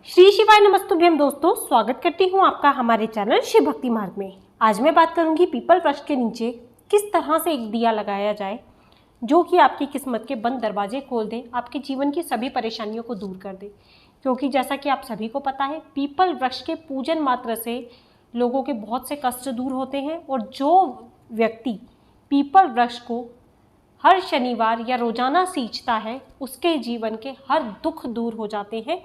श्री शिवाय नमस्तुभ्यम दोस्तों, स्वागत करती हूँ आपका हमारे चैनल शिव भक्ति मार्ग में। आज मैं बात करूँगी पीपल वृक्ष के नीचे किस तरह से एक दिया लगाया जाए जो कि आपकी किस्मत के बंद दरवाजे खोल दे, आपके जीवन की सभी परेशानियों को दूर कर दे। क्योंकि जैसा कि आप सभी को पता है, पीपल वृक्ष के पूजन मात्र से लोगों के बहुत से कष्ट दूर होते हैं और जो व्यक्ति पीपल वृक्ष को हर शनिवार या रोजाना सींचता है उसके जीवन के हर दुख दूर हो जाते हैं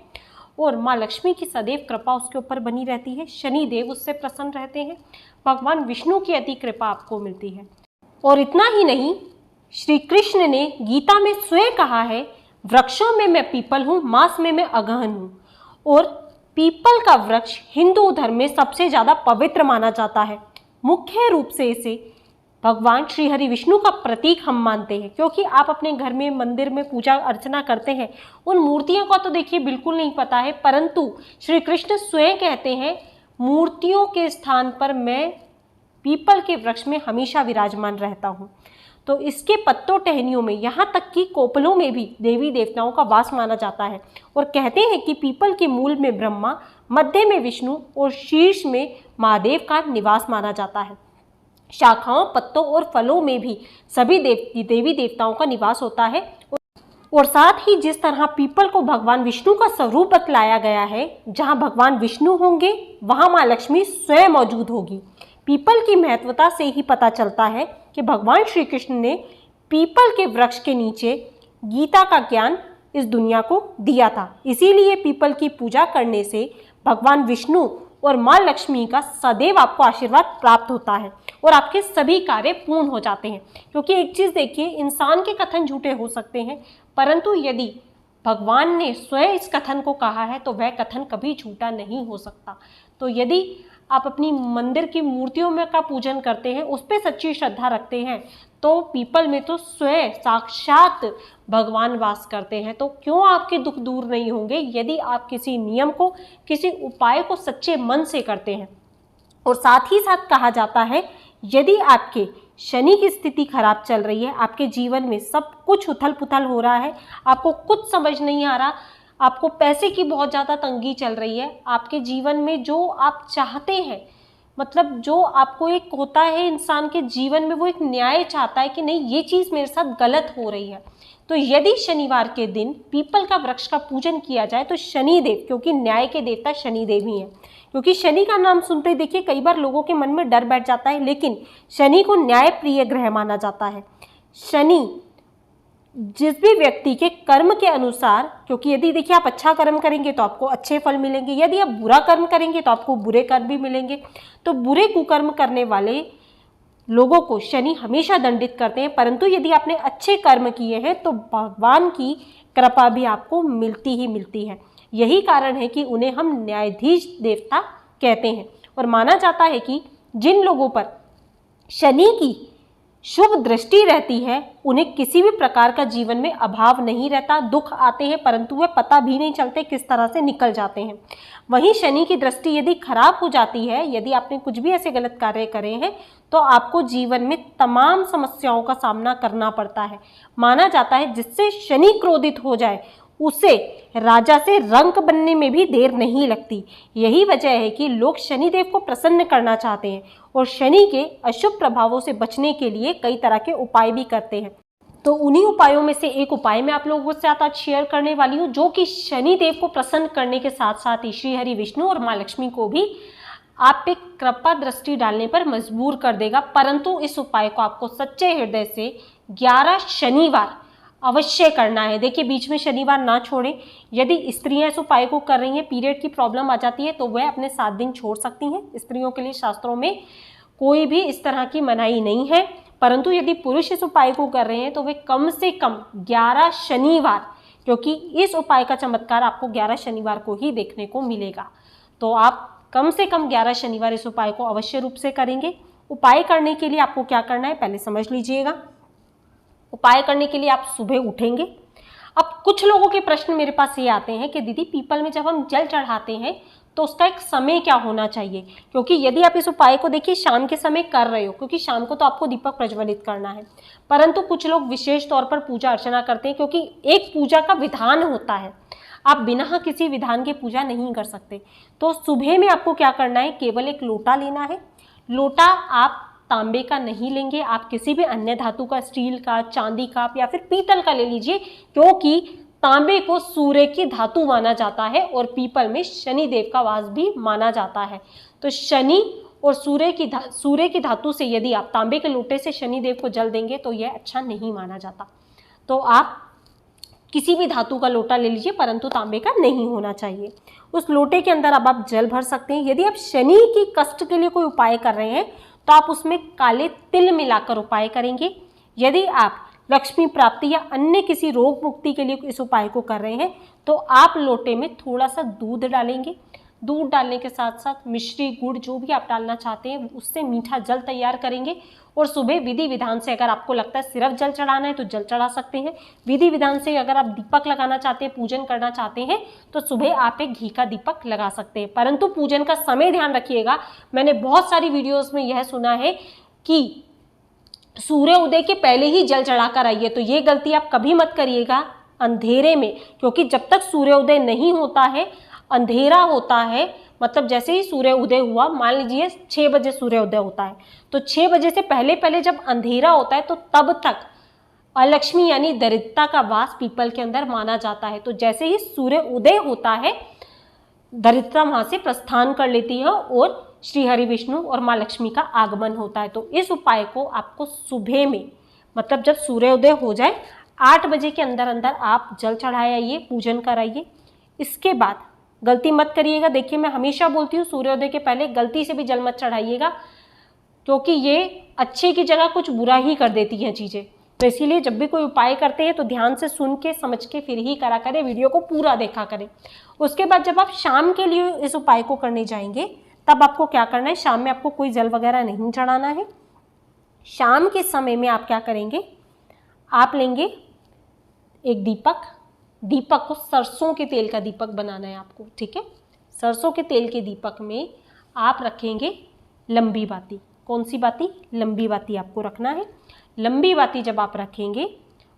और माँ लक्ष्मी की सदैव कृपा उसके ऊपर बनी रहती है। शनि देव उससे प्रसन्न रहते हैं, भगवान विष्णु की अति कृपा आपको मिलती है। और इतना ही नहीं, श्री कृष्ण ने गीता में स्वयं कहा है, वृक्षों में मैं पीपल हूँ, मांस में मैं अगहन हूँ। और पीपल का वृक्ष हिंदू धर्म में सबसे ज़्यादा पवित्र माना जाता है। मुख्य रूप से इसे भगवान श्री हरि विष्णु का प्रतीक हम मानते हैं, क्योंकि आप अपने घर में मंदिर में पूजा अर्चना करते हैं, उन मूर्तियों का तो देखिए बिल्कुल नहीं पता है, परंतु श्री कृष्ण स्वयं कहते हैं मूर्तियों के स्थान पर मैं पीपल के वृक्ष में हमेशा विराजमान रहता हूँ। तो इसके पत्तों टहनियों में, यहाँ तक कि कोपलों में भी देवी देवताओं का वास माना जाता है। और कहते हैं कि पीपल के मूल में ब्रह्मा, मध्य में विष्णु और शीर्ष में महादेव का निवास माना जाता है। शाखाओं, पत्तों और फलों में भी सभी देवी देवताओं का निवास होता है। और साथ ही जिस तरह पीपल को भगवान विष्णु का स्वरूप बतलाया गया है, जहां भगवान विष्णु होंगे वहां माँ लक्ष्मी स्वयं मौजूद होगी। पीपल की महत्वता से ही पता चलता है कि भगवान श्री कृष्ण ने पीपल के वृक्ष के नीचे गीता का ज्ञान इस दुनिया को दिया था। इसीलिए पीपल की पूजा करने से भगवान विष्णु और माँ लक्ष्मी का सदैव आपको आशीर्वाद प्राप्त होता है और आपके सभी कार्य पूर्ण हो जाते हैं। क्योंकि एक चीज़ देखिए, इंसान के कथन झूठे हो सकते हैं, परंतु यदि भगवान ने स्वयं इस कथन को कहा है तो वह कथन कभी झूठा नहीं हो सकता। तो यदि आप अपनी मंदिर की मूर्तियों में का पूजन करते हैं, उस पर सच्ची श्रद्धा रखते हैं, तो पीपल में तो स्वयं साक्षात भगवान वास करते हैं। तो क्यों आपके दुख दूर नहीं होंगे यदि आप किसी नियम को, किसी उपाय को सच्चे मन से करते हैं। और साथ ही साथ कहा जाता है, यदि आपके शनि की स्थिति खराब चल रही है, आपके जीवन में सब कुछ उथल पुथल हो रहा है, आपको कुछ समझ नहीं आ रहा, आपको पैसे की बहुत ज़्यादा तंगी चल रही है, आपके जीवन में जो आप चाहते हैं, मतलब जो आपको एक होता है इंसान के जीवन में, वो एक न्याय चाहता है कि नहीं ये चीज़ मेरे साथ गलत हो रही है, तो यदि शनिवार के दिन पीपल का वृक्ष का पूजन किया जाए तो शनिदेव, क्योंकि न्याय के देवता शनिदेव ही हैं, क्योंकि शनि का नाम सुनते ही देखिए कई बार लोगों के मन में डर बैठ जाता है, लेकिन शनि को न्याय प्रिय ग्रह माना जाता है। शनि जिस भी व्यक्ति के कर्म के अनुसार, क्योंकि यदि देखिए आप अच्छा कर्म करेंगे तो आपको अच्छे फल मिलेंगे, यदि आप बुरा कर्म करेंगे तो आपको बुरे कर्म भी मिलेंगे। तो बुरे कुकर्म करने वाले लोगों को शनि हमेशा दंडित करते हैं, परंतु यदि आपने अच्छे कर्म किए हैं तो भगवान की कृपा भी आपको मिलती ही मिलती है। यही कारण है कि उन्हें हम न्यायाधीश देवता कहते हैं। और माना जाता है कि जिन लोगों पर शनि की शुभ दृष्टि रहती है उन्हें किसी भी प्रकार का जीवन में अभाव नहीं रहता। दुख आते हैं परंतु वे पता भी नहीं चलते किस तरह से निकल जाते हैं। वहीं शनि की दृष्टि यदि खराब हो जाती है, यदि आपने कुछ भी ऐसे गलत कार्य करे हैं, तो आपको जीवन में तमाम समस्याओं का सामना करना पड़ता है। माना जाता है जिससे शनि क्रोधित हो जाए उसे राजा से रंक बनने में भी देर नहीं लगती। यही वजह है कि लोग शनिदेव को प्रसन्न करना चाहते हैं और शनि के अशुभ प्रभावों से बचने के लिए कई तरह के उपाय भी करते हैं। तो उन्हीं उपायों में से एक उपाय मैं आप लोगों के साथ आज शेयर करने वाली हूँ, जो कि शनिदेव को प्रसन्न करने के साथ साथ ही श्री हरि विष्णु और माँ लक्ष्मी को भी आप पे कृपा दृष्टि डालने पर मजबूर कर देगा। परंतु इस उपाय को आपको सच्चे हृदय से 11 शनिवार अवश्य करना है। देखिए बीच में शनिवार ना छोड़ें। यदि स्त्रियां इस उपाय को कर रही हैं, पीरियड की प्रॉब्लम आ जाती है, तो वह अपने 7 दिन छोड़ सकती हैं। स्त्रियों के लिए शास्त्रों में कोई भी इस तरह की मनाही नहीं है। परंतु यदि पुरुष इस उपाय को कर रहे हैं तो वे कम से कम 11 शनिवार, क्योंकि इस उपाय का चमत्कार आपको 11 शनिवार को ही देखने को मिलेगा, तो आप कम से कम 11 शनिवार इस उपाय को अवश्य रूप से करेंगे। उपाय करने के लिए आपको क्या करना है पहले समझ लीजिएगा। उपाय करने के लिए आप सुबह उठेंगे। अब कुछ लोगों के प्रश्न मेरे पास ये आते हैं कि दीदी पीपल में जब हम जल चढ़ाते हैं तो उसका एक समय क्या होना चाहिए, क्योंकि यदि आप इस उपाय को देखिए शाम के समय कर रहे हो, क्योंकि शाम को तो आपको दीपक प्रज्वलित करना है, परंतु कुछ लोग विशेष तौर पर पूजा अर्चना करते हैं, क्योंकि एक पूजा का विधान होता है। आप बिना किसी विधान के पूजा नहीं कर सकते। तो सुबह में आपको क्या करना है, केवल एक लोटा लेना है। लोटा आप तांबे का नहीं लेंगे, आप किसी भी अन्य धातु का, स्टील का, चांदी का या फिर पीतल का ले लीजिए, क्योंकि तांबे को सूर्य की धातु माना जाता है और पीपल में शनि देव का वास भी माना जाता है। तो शनि और सूर्य की धातु से यदि आप तांबे के लोटे से शनि देव को जल देंगे तो यह अच्छा नहीं माना जाता। तो आप किसी भी धातु का लोटा ले लीजिए, परंतु तांबे का नहीं होना चाहिए। उस लोटे के अंदर अब आप जल भर सकते हैं। यदि आप शनि की कष्ट के लिए कोई उपाय कर रहे हैं तो आप उसमें काले तिल मिलाकर उपाय करेंगे। यदि आप लक्ष्मी प्राप्ति या अन्य किसी रोग मुक्ति के लिए इस उपाय को कर रहे हैं तो आप लोटे में थोड़ा सा दूध डालेंगे। दूध डालने के साथ साथ मिश्री, गुड़, जो भी आप डालना चाहते हैं उससे मीठा जल तैयार करेंगे और सुबह विधि विधान से, अगर आपको लगता है सिर्फ जल चढ़ाना है तो जल चढ़ा सकते हैं। विधि विधान से अगर आप दीपक लगाना चाहते हैं, पूजन करना चाहते हैं तो सुबह आप एक घी का दीपक लगा सकते हैं। परंतु पूजन का समय ध्यान रखिएगा। मैंने बहुत सारी वीडियोस में यह सुना है कि सूर्य उदय के पहले ही जल चढ़ाकर आइए, तो ये गलती आप कभी मत करिएगा अंधेरे में, क्योंकि जब तक सूर्योदय नहीं होता है, अंधेरा होता है, मतलब जैसे ही सूर्य उदय हुआ, मान लीजिए 6 बजे सूर्य उदय होता है, तो 6 बजे से पहले पहले जब अंधेरा होता है तो तब तक अलक्ष्मी यानी दरिद्रता का वास पीपल के अंदर माना जाता है। तो जैसे ही सूर्य उदय होता है दरिद्रता वहां से प्रस्थान कर लेती है और श्री हरि विष्णु और माँ लक्ष्मी का आगमन होता है। तो इस उपाय को आपको सुबह में, मतलब जब सूर्योदय हो जाए 8 बजे के अंदर अंदर आप जल चढ़ाइए, पूजन कराइए। इसके बाद गलती मत करिएगा। देखिए, मैं हमेशा बोलती हूँ सूर्योदय के पहले गलती से भी जल मत चढ़ाइएगा, क्योंकि ये अच्छे की जगह कुछ बुरा ही कर देती हैं चीज़ें। तो इसीलिए जब भी कोई उपाय करते हैं तो ध्यान से सुन के समझ के फिर ही करा करें, वीडियो को पूरा देखा करें। उसके बाद जब आप शाम के लिए इस उपाय को करने जाएंगे तब आपको क्या करना है, शाम में आपको कोई जल वगैरह नहीं चढ़ाना है। शाम के समय में आप क्या करेंगे, आप लेंगे एक दीपक। दीपक को सरसों के तेल का दीपक बनाना है आपको, ठीक है। सरसों के तेल के दीपक में आप रखेंगे लंबी बाती। कौन सी बाती? लंबी बाती आपको रखना है। लंबी बाती जब आप रखेंगे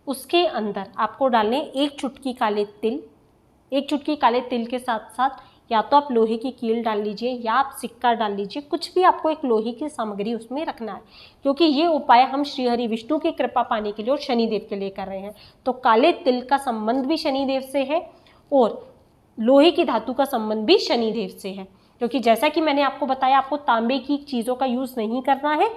उसके अंदर आपको डालने 1 चुटकी काले तिल। 1 चुटकी काले तिल के साथ साथ या तो आप लोहे की कील डाल लीजिए या आप सिक्का डाल लीजिए, कुछ भी आपको एक लोहे की सामग्री उसमें रखना है, क्योंकि ये उपाय हम श्री हरि विष्णु की कृपा पाने के लिए और शनिदेव के लिए कर रहे हैं। तो काले तिल का संबंध भी शनिदेव से है और लोहे की धातु का संबंध भी शनिदेव से है, क्योंकि जैसा कि मैंने आपको बताया आपको तांबे की चीज़ों का यूज़ नहीं करना है।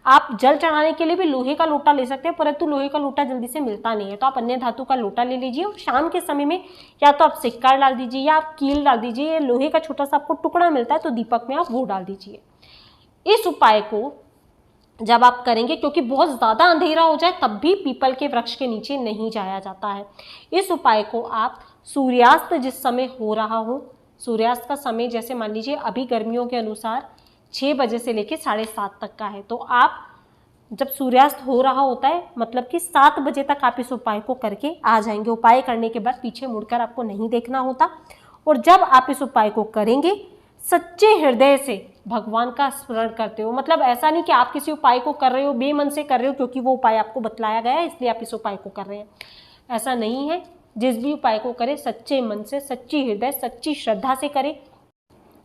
आप जल चढ़ाने के लिए भी लोहे का लोटा ले सकते हैं, परंतु लोहे का लोटा जल्दी से मिलता नहीं है, तो आप अन्य धातु का लोटा ले लीजिए और शाम के समय में या तो आप सिक्का डाल दीजिए या आप कील डाल दीजिए, या लोहे का छोटा सा आपको टुकड़ा मिलता है तो दीपक में आप वो डाल दीजिए। इस उपाय को जब आप करेंगे, क्योंकि बहुत ज़्यादा अंधेरा हो जाए तब भी पीपल के वृक्ष के नीचे नहीं जाया जाता है। इस उपाय को आप सूर्यास्त जिस समय हो रहा हो, सूर्यास्त का समय जैसे मान लीजिए अभी गर्मियों के अनुसार 6 बजे से लेकर 7:30 तक का है, तो आप जब सूर्यास्त हो रहा होता है मतलब कि 7 बजे तक आप इस उपाय को करके आ जाएंगे। उपाय करने के बाद पीछे मुड़कर आपको नहीं देखना होता। और जब आप इस उपाय को करेंगे सच्चे हृदय से भगवान का स्मरण करते हो, मतलब ऐसा नहीं कि आप किसी उपाय को कर रहे हो बेमन से कर रहे हो क्योंकि वो उपाय आपको बतलाया गया है इसलिए आप इस उपाय को कर रहे हैं, ऐसा नहीं है। जिस भी उपाय को करें सच्चे मन से, सच्ची हृदय, सच्ची श्रद्धा से करें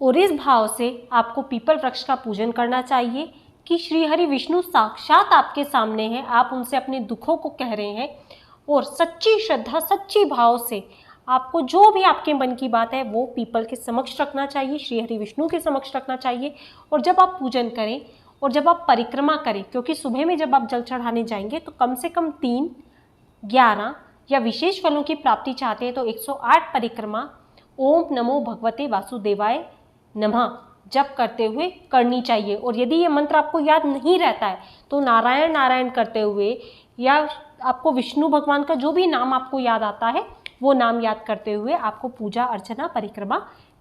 और इस भाव से आपको पीपल वृक्ष का पूजन करना चाहिए कि श्री हरि विष्णु साक्षात आपके सामने हैं, आप उनसे अपने दुखों को कह रहे हैं और सच्ची श्रद्धा, सच्ची भाव से आपको जो भी आपके मन की बात है वो पीपल के समक्ष रखना चाहिए, श्री हरि विष्णु के समक्ष रखना चाहिए। और जब आप पूजन करें और जब आप परिक्रमा करें, क्योंकि सुबह में जब आप जल चढ़ाने जाएंगे तो कम से कम 3, 11 या विशेष फलों की प्राप्ति चाहते हैं तो 108 परिक्रमा ओम नमो भगवते वासुदेवाय नमः जप करते हुए करनी चाहिए। और यदि ये मंत्र आपको याद नहीं रहता है तो नारायण नारायण करते हुए या आपको विष्णु भगवान का जो भी नाम आपको याद आता है वो नाम याद करते हुए आपको पूजा अर्चना परिक्रमा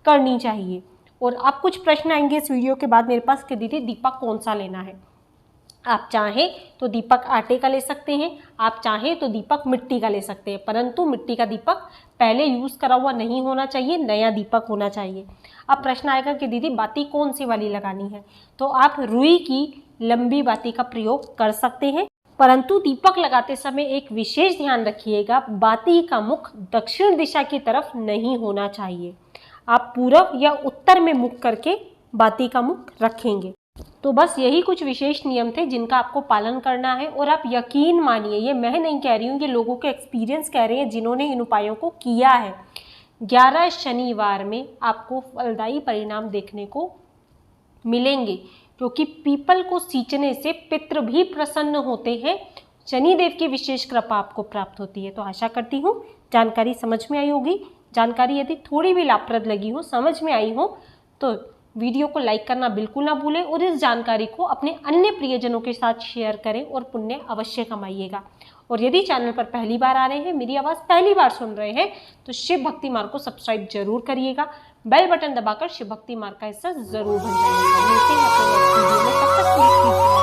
करनी चाहिए। और अब कुछ प्रश्न आएंगे इस वीडियो के बाद मेरे पास कि दीदी दीपक कौन सा लेना है। आप चाहें तो दीपक आटे का ले सकते हैं, आप चाहें तो दीपक मिट्टी का ले सकते हैं, परंतु मिट्टी का दीपक पहले यूज़ करा हुआ नहीं होना चाहिए, नया दीपक होना चाहिए। अब प्रश्न आएगा कि दीदी बाती कौन सी वाली लगानी है, तो आप रुई की लंबी बाती का प्रयोग कर सकते हैं, परंतु दीपक लगाते समय एक विशेष ध्यान रखिएगा, बाती का मुख दक्षिण दिशा की तरफ नहीं होना चाहिए। आप पूरब या उत्तर में मुख करके बाती का मुख रखेंगे। तो बस यही कुछ विशेष नियम थे जिनका आपको पालन करना है। और आप यकीन मानिए, ये मैं नहीं कह रही हूँ, ये लोगों के एक्सपीरियंस कह रहे हैं जिन्होंने इन उपायों को किया है। 11 शनिवार में आपको फलदायी परिणाम देखने को मिलेंगे, क्योंकि पीपल को सींचने से पितृ भी प्रसन्न होते हैं, शनिदेव की विशेष कृपा आपको प्राप्त होती है। तो आशा करती हूँ जानकारी समझ में आई होगी। जानकारी यदि थोड़ी भी लाभप्रद लगी हो, समझ में आई हो, तो वीडियो को लाइक करना बिल्कुल ना भूलें और इस जानकारी को अपने अन्य प्रियजनों के साथ शेयर करें और पुण्य अवश्य कमाइएगा। और यदि चैनल पर पहली बार आ रहे हैं, मेरी आवाज़ पहली बार सुन रहे हैं, तो शिव भक्ति मार्ग को सब्सक्राइब जरूर करिएगा। बेल बटन दबाकर शिव भक्ति मार्ग का हिस्सा जरूर बन जाइएगा। मिलते हैं अपने नेक्स्ट वीडियो में, तब तक